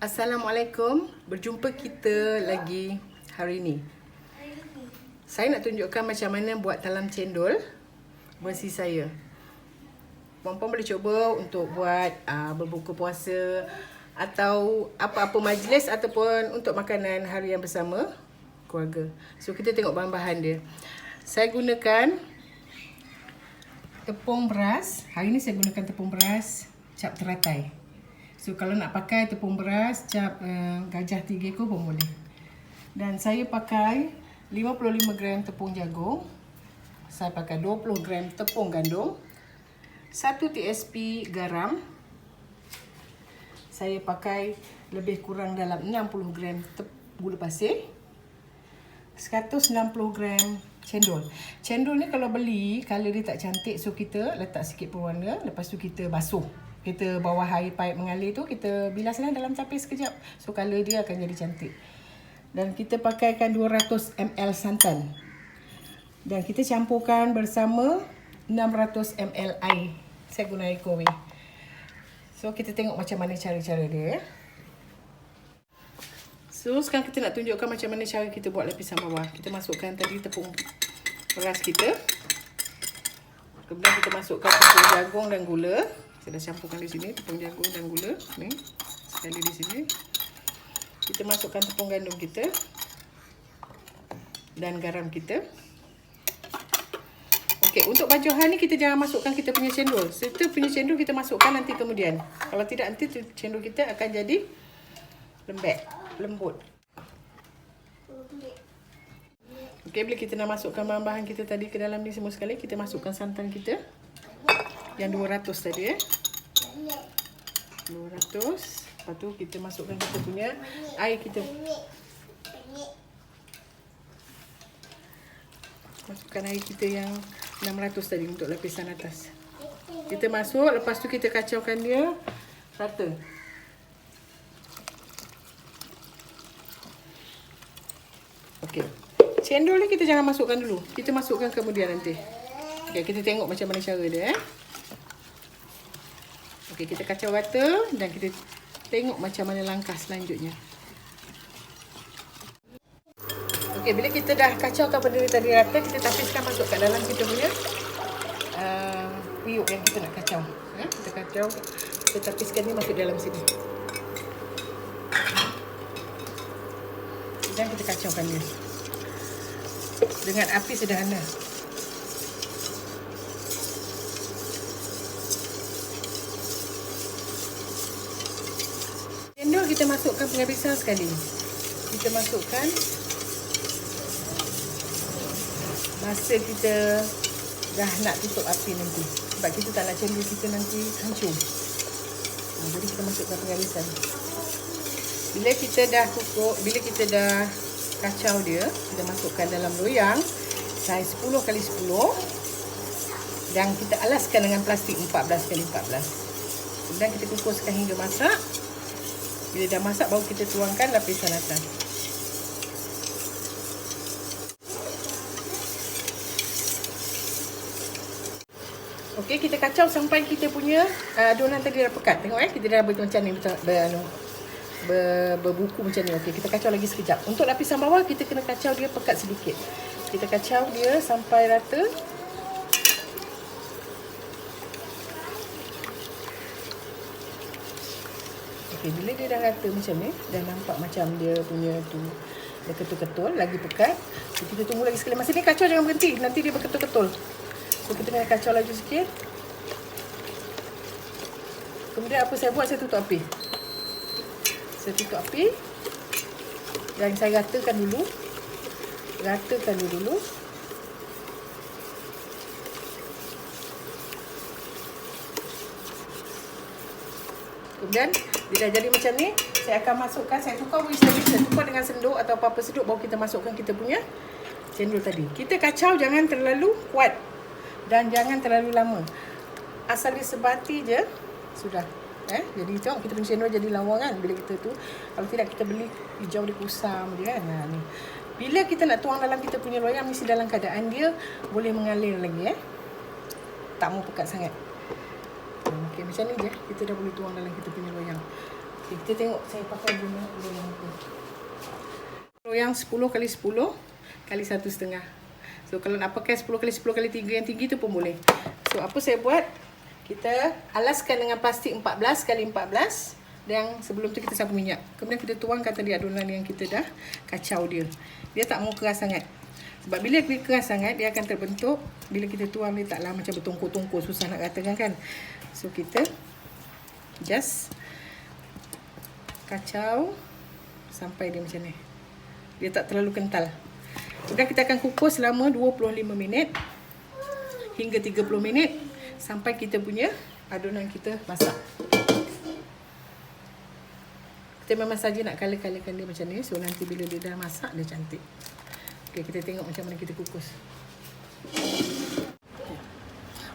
Assalamualaikum, berjumpa kita lagi hari ini. Saya nak tunjukkan macam mana buat talam cendol versi saya. Puan-puan boleh cuba untuk buat berbuka puasa atau apa-apa majlis ataupun untuk makanan harian bersama keluarga. So kita tengok bahan-bahan dia. Saya gunakan tepung beras. Hari ini saya gunakan tepung beras cap teratai. So kalau nak pakai tepung beras cap gajah 3 ekor pun boleh. Dan saya pakai 55 gram tepung jagung. Saya pakai 20 gram tepung gandum. 1 TSP garam. Saya pakai lebih kurang dalam 60 gram gula pasir. 160 gram cendol. Cendol ni kalau beli, color dia tak cantik, so kita letak sikit pewarna. Lepas tu kita basuh. Kita bawah air paip mengalir tu, kita bilaslah dalam tapis sekejap. So color dia akan jadi cantik. Dan kita pakaikan 200 ml santan. Dan kita campurkan bersama 600 ml air. Saya guna air kowe. So kita tengok macam mana cara-cara dia. So sekarang kita nak tunjukkan macam mana cara kita buat lapisan bawah. Kita masukkan tadi tepung beras kita. Kemudian kita masukkan tepung jagung dan gula. Saya dah campurkan di sini tepung jagung dan gula. Ni, sekali di sini. Kita masukkan tepung gandum kita. Dan garam kita. Okey, untuk bajuhan ni kita jangan masukkan kita punya cendol. Serta punya cendol kita masukkan nanti kemudian. Kalau tidak nanti cendol kita akan jadi lembut. Okey, bila kita nak masukkan bahan-bahan kita tadi ke dalam ni semua sekali, kita masukkan santan kita. Yang 200 tadi 200. Lepas tu kita masukkan kita punya air kita. Masukkan air kita yang 600 tadi untuk lapisan atas. Kita masuk, lepas tu kita kacaukan dia rata. Okey. Cendol ni kita jangan masukkan dulu. Kita masukkan kemudian nanti. Okey, kita tengok macam mana cara dia Okey, kita kacau rata dan kita tengok macam mana langkah selanjutnya. Okey, bila kita dah kacaukan benda tadi rata, kita tapiskan masuk kat dalam kita punya periuk yang kita nak kacau. Kita kacau, kita tapiskan ni masuk dalam sini. Dan kita kacaukan dia dengan api sederhana. Cendol kita masukkan penghabisan sekali. Kita masukkan masa kita dah nak tutup api nanti. Sebab kita tak nak cendol kita nanti hancur. Jadi kita masukkan penghabisan. Bila kita dah kukuh, bila kita dah kacau dia, kita masukkan dalam loyang saiz 10x10 dan kita alaskan dengan plastik 14x14. Kemudian kita kukuskan hingga masak. Bila dah masak, baru kita tuangkan lapisan atas. Okey, kita kacau sampai kita punya adonan tadi dah pekat. Tengok kita dah macam ni berbuku macam ni. Okey, kita kacau lagi sekejap. Untuk lapisan bawah kita kena kacau dia pekat sedikit. Kita kacau dia sampai rata. Okey, bila dia dah rata macam ni, dah nampak macam dia punya tu dia ketul-ketul, lagi pekat. So, kita tunggu lagi sekali. Masa ni kacau jangan berhenti, nanti dia berketul-ketul. So kita kena kacau lagi sikit. Kemudian apa saya buat, saya tutup api. Saya tutup api dan saya ratakan dulu. Kemudian bila jadi macam ni, saya akan masukkan, saya tukar dengan senduk atau apa-apa senduk, baru kita masukkan kita punya cendol tadi. Kita kacau jangan terlalu kuat dan jangan terlalu lama. Asal dia sebati je sudah. Jadi tengok kita punya cendol jadi lawa kan bila kita tu. Kalau tidak kita beli hijau dia kusam je kan. Ni. Bila kita nak tuang dalam kita punya loyang, mesti dalam keadaan dia boleh mengalir lagi Tak mau pekat sangat. Okey, macam ni je. Kita dah boleh tuang dalam kita punya loyang. Okay, kita tengok saya pakai gula yang apa. Kalau yang 10 kali 10 kali 1,5. So kalau nak pakai 10 kali 10 kali 3 yang tinggi tu pun boleh. So apa saya buat? Kita alaskan dengan plastik 14 kali 14. Dan sebelum tu kita sapu minyak. Kemudian kita tuangkan tadi adunan yang kita dah kacau dia. Dia tak mau keras sangat. Sebab bila dia keras sangat, dia akan terbentuk. Bila kita tuang dia taklah macam bertungkur-tungkur, susah nak katakan kan. So kita just kacau sampai dia macam ni. Dia tak terlalu kental. Kemudian kita akan kukus selama 25 minit hingga 30 minit sampai kita punya adunan kita masak. Kita memang saja nak color-colorkan dia macam ni. So nanti bila dia dah masak dia cantik. Okey, kita tengok macam mana kita kukus.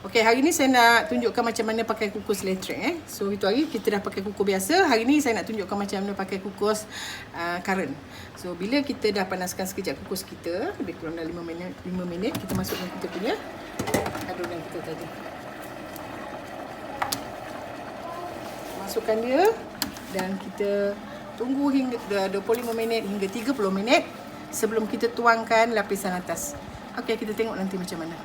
Okey, hari ni saya nak tunjukkan macam mana pakai kukus elektrik. So itu hari kita dah pakai kukus biasa. Hari ni saya nak tunjukkan macam mana pakai kukus current. So bila kita dah panaskan sekejap kukus kita, lebih kurang dalam 5 minit, kita masukkan kita punya adunan kita tadi. Masukkan dia dan kita tunggu hingga 25 minit hingga 30 minit sebelum kita tuangkan lapisan atas. Okey, kita tengok nanti macam mana.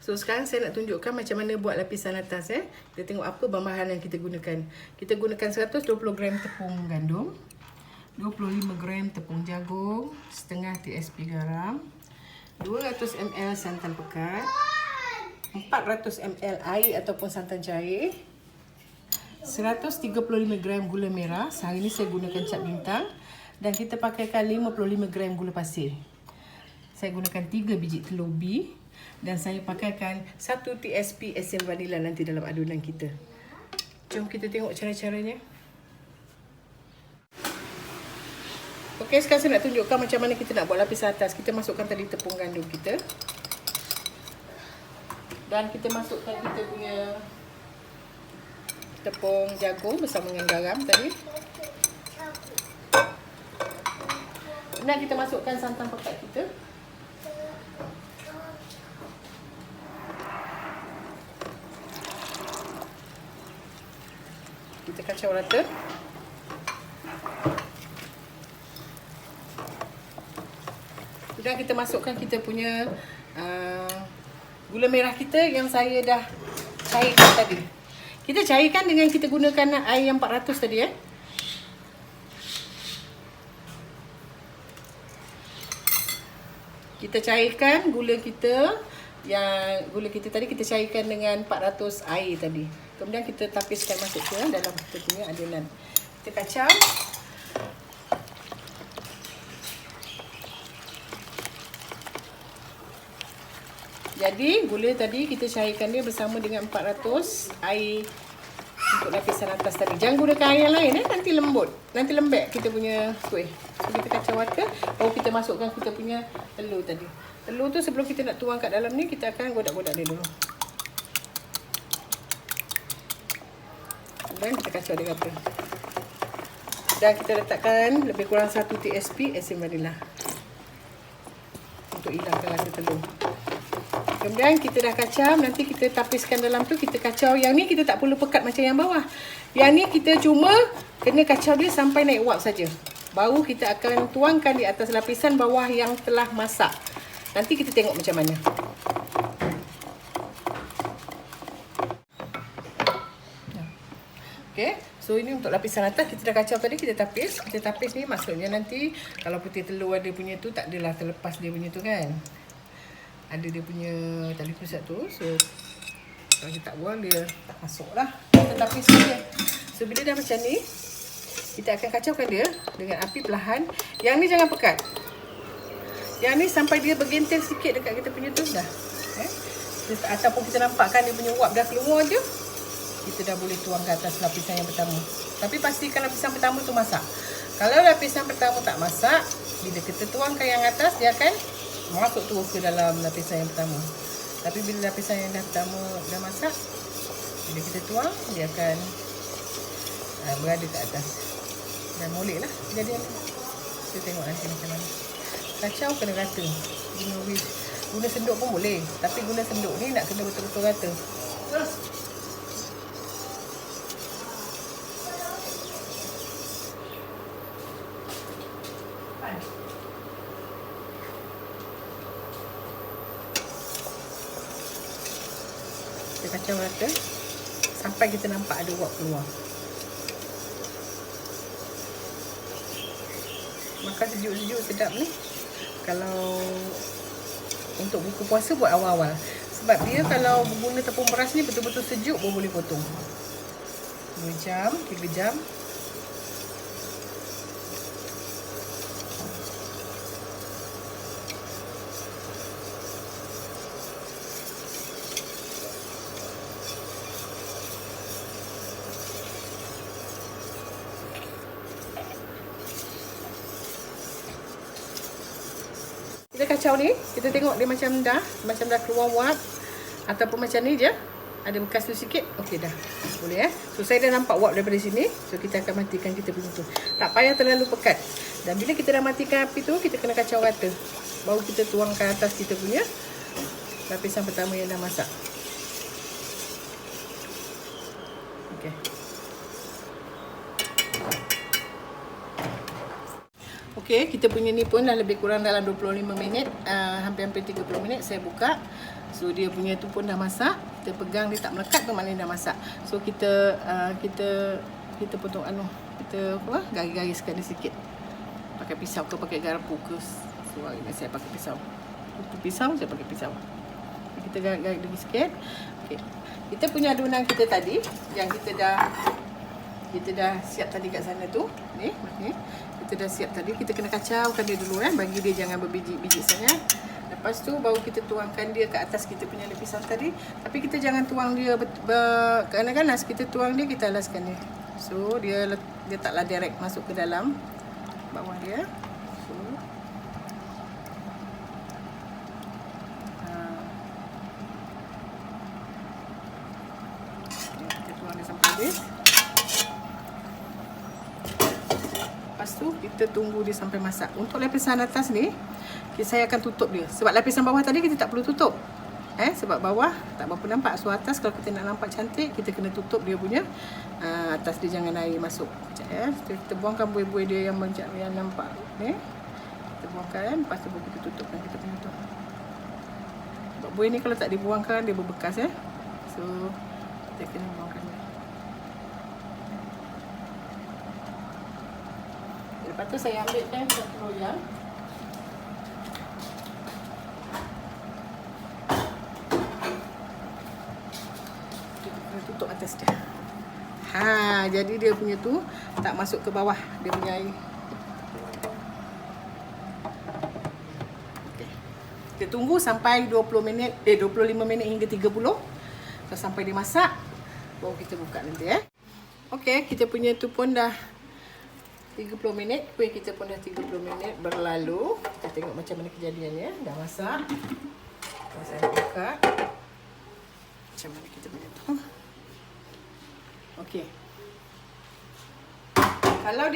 So sekarang saya nak tunjukkan macam mana buat lapisan atas. Kita tengok apa bahan yang kita gunakan. Kita gunakan 120 gram tepung gandum, 25 gram tepung jagung, setengah TSP garam, 200 ml santan pekat, 400 ml air ataupun santan cair, 135 gram gula merah. Hari ni saya gunakan cap bintang. Dan kita pakaikan 55 gram gula pasir. Saya gunakan 3 biji telur B. Dan saya pakaikan 1 TSP esen vanila nanti dalam adunan kita. Jom kita tengok cara-caranya. Okey, sekarang saya nak tunjukkan macam mana kita nak buat lapisan atas. Kita masukkan tadi tepung gandum kita. Dan kita masukkan kita punya tepung jagung bersama dengan garam tadi. Dan kita masukkan santan pekat kita. Kita kacau rata. Kemudian kita masukkan kita punya gula merah kita yang saya dah cairkan tadi. Kita cairkan dengan kita gunakan air yang 400 tadi . Kita cairkan gula kita. Yang gula kita tadi kita cairkan dengan 400 air tadi. Kemudian kita tapiskan masuk ke dalam kita punya adunan. Kita kacau. Jadi gula tadi kita cairkan dia bersama dengan 400 air untuk lapisan atas tadi. Jangan gunakan air yang lain nanti lembut. Nanti lembek kita punya kuih. So kita kacau rata. Baru kita masukkan kita punya telur tadi. Telur tu sebelum kita nak tuang kat dalam ni, kita akan godak-godak dia dulu. Dan kita kacau dia rata. Dan kita letakkan lebih kurang 1 TSP esen vanila untuk hilangkan rasa telur. Kemudian kita dah kacau, nanti kita tapiskan dalam tu, kita kacau. Yang ni kita tak perlu pekat macam yang bawah. Yang ni kita cuma kena kacau dia sampai naik uap saja. Baru kita akan tuangkan di atas lapisan bawah yang telah masak. Nanti kita tengok macam mana. Okey, so ini untuk lapisan atas kita dah kacau tadi, kita tapis. Kita tapis ni maksudnya nanti kalau putih telur ada punya tu tak adalah terlepas dia punya tu kan. Ada dia punya tali pusat tu. So kalau kita tak buang dia tak masuk lah. Kita tapis saja. So bila dah macam ni, kita akan kacaukan dia dengan api perlahan. Yang ni jangan pekat. Yang ni sampai dia bergentel sikit dekat kita punya tu dah. Ataupun kita nampakkan dia punya uap dah keluar je, kita dah boleh tuang ke atas lapisan yang pertama. Tapi pastikan lapisan pertama tu masak. Kalau lapisan pertama tak masak, bila kita tuangkan yang atas, dia akan masuk terus ke dalam lapisan yang pertama. Tapi bila lapisan yang pertama dah masak, bila kita tuang, dia akan berada ke atas. Dan molek lah kejadian ni. Kita tengok nanti macam mana. Kacau kena rata. Guna senduk pun boleh. Tapi guna senduk ni nak kena betul-betul rata. Kita kacau rata sampai kita nampak ada uap keluar. Makan sejuk-sejuk sedap ni. Kalau untuk buka puasa buat awal-awal. Sebab dia kalau guna tepung beras ni betul-betul sejuk baru boleh potong. 2 jam, 3 jam. Kita kacau ni, kita tengok dia macam dah keluar uap ataupun macam ni je. Ada bekas tu sikit, okey dah. Boleh So saya dah nampak uap daripada sini. So kita akan matikan kita punya tu. Tak payah terlalu pekat. Dan bila kita dah matikan api tu, kita kena kacau rata. Baru kita tuangkan atas kita punya lapisan pertama yang dah masak. Okey. Okey, kita punya ni pun dah lebih kurang dalam 25 minit, hampir-hampir 30 minit saya buka. So dia punya tu pun dah masak. Kita pegang dia tak melekat tu maknanya dah masak. So kita potong kita garis-gariskan dia sikit. Pakai pisau ke pakai garpu ke. So hari ni saya pakai pisau. Untuk pisau saya pakai pisau. Kita garis lagi sikit. Okey. Kita punya adunan kita tadi yang kita dah siap tadi kat sana tu. Ni. Kita dah siap tadi, kita kena kacaukan dia dulu bagi dia jangan berbiji-biji sangat. Lepas tu baru kita tuangkan dia ke atas kita punya lapisan tadi. Tapi kita jangan tuang dia ganas-ganas, kita tuang dia, kita alaskan dia. So dia taklah direct masuk ke dalam bawah dia. So kita tuang dia sampai habis. Lepas tu kita tunggu dia sampai masak. Untuk lapisan atas ni saya akan tutup dia. Sebab lapisan bawah tadi kita tak perlu tutup. Sebab bawah tak berapa nampak. So atas kalau kita nak nampak cantik, kita kena tutup dia punya atas dia, jangan air masuk. Sekejap kita buangkan buih-buih dia yang nampak ni. Kita buangkan, lepas tu kita tutupkan kita punya tu. Sebab buih ni kalau tak dibuangkan dia berbekas So kita kena buangkan dia. Lepas tu saya ambilkan satu loyang. Kita tutup atas dia. Jadi dia punya tu tak masuk ke bawah dia punya air. Okey. Kita tunggu sampai 25 minit hingga 30. So sampai dia masak baru kita buka nanti Okey, kita punya tu pun dah 30 minit, kuih kita pun dah 30 minit berlalu. Kita tengok macam mana kejadiannya. Dah masak. Saya buka. Macam mana kita punya tu. Okey. Kalau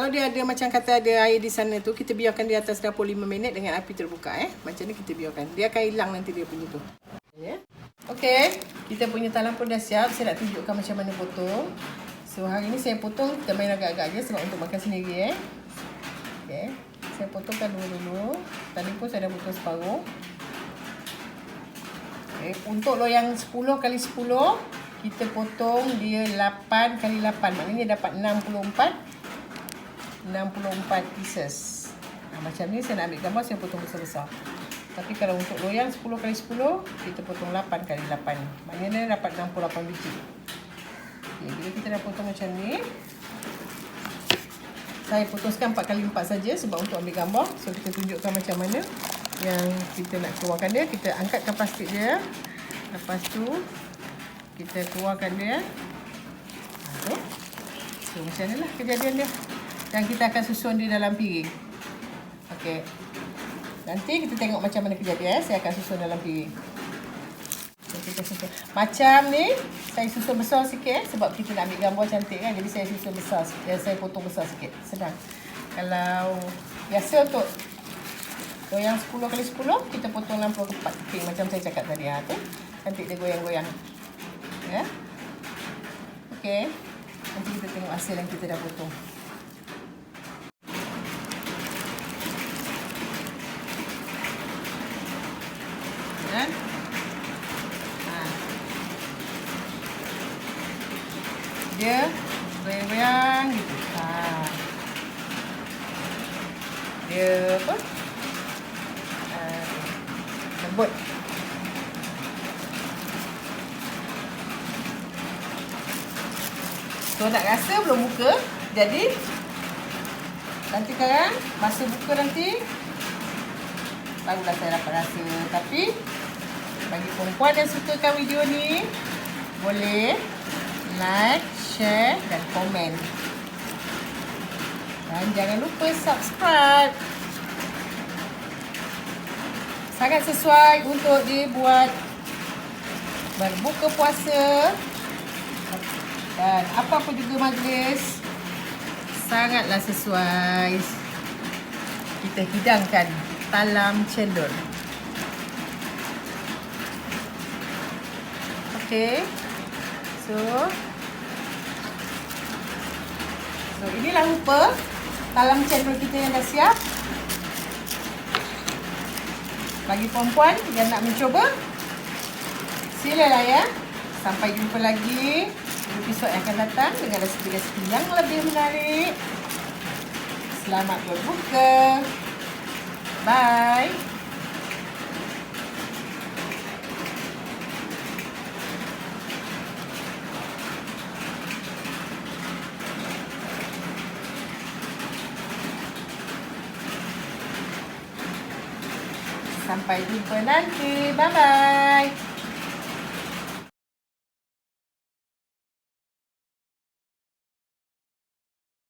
dia ada macam kata ada air di sana tu, kita biarkan di atas dapur 5 minit dengan api terbuka Macam ni kita biarkan. Dia akan hilang nanti dia punya tu. Okey, kita punya talam pun dah siap. Saya nak tunjukkan macam mana potong. So hari ni saya potong, kita main agak-agak je sebab untuk makan sendiri Okey, saya potongkan dulu. Tadi pun saya dah potong separuh. Okey, untuk loyang 10 kali 10, kita potong dia 8 kali 8. Maknanya dapat 64 pieces. Macam ni saya nak ambil gambar, saya potong besar-besar. Tapi kalau untuk loyang 10 kali 10, kita potong 8 kali 8. Maknanya dapat 68 biji. Okay, bila kita dah potong macam ni, saya potongkan 4 kali 4 saja sebab untuk ambil gambar. So kita tunjukkan macam mana yang kita nak keluarkan dia. Kita angkatkan plastik dia. Lepas tu kita keluarkan dia. So macam ni lah kejadian dia. Dan kita akan susun dia dalam piring. Okey. Nanti kita tengok macam mana kejadian saya akan susun dalam piring. Macam ni saya susun besar sikit sebab kita nak ambil gambar cantik jadi saya susun besar sikit. Saya potong besar sikit. Senang. Kalau biasa untuk loyang 10 kali 10, kita potong 64 keping macam saya cakap tadi tu. Cantik dia goyang-goyang. Okey. Nanti kita tengok hasil yang kita dah potong. dia goyang-goyang gitu. Dia apa? Lembut. So nak rasa belum buka. Jadi nanti sekarang masa buka nanti barulah saya dapat rasa. Tapi bagi perempuan yang sukakan video ni, boleh like, share dan komen. Dan jangan lupa subscribe. Sangat sesuai untuk dibuat berbuka puasa dan apa-apa juga majlis. Sangatlah sesuai kita hidangkan talam cendol. Okay. So inilah rupa talam cendol kita yang dah siap. Bagi perempuan yang nak mencuba, silalah ya. Sampai jumpa lagi di episod yang akan datang dengan resipi-resipi yang lebih menarik. Selamat berbuka. Bye. Sampai jumpa nanti. Bye-bye.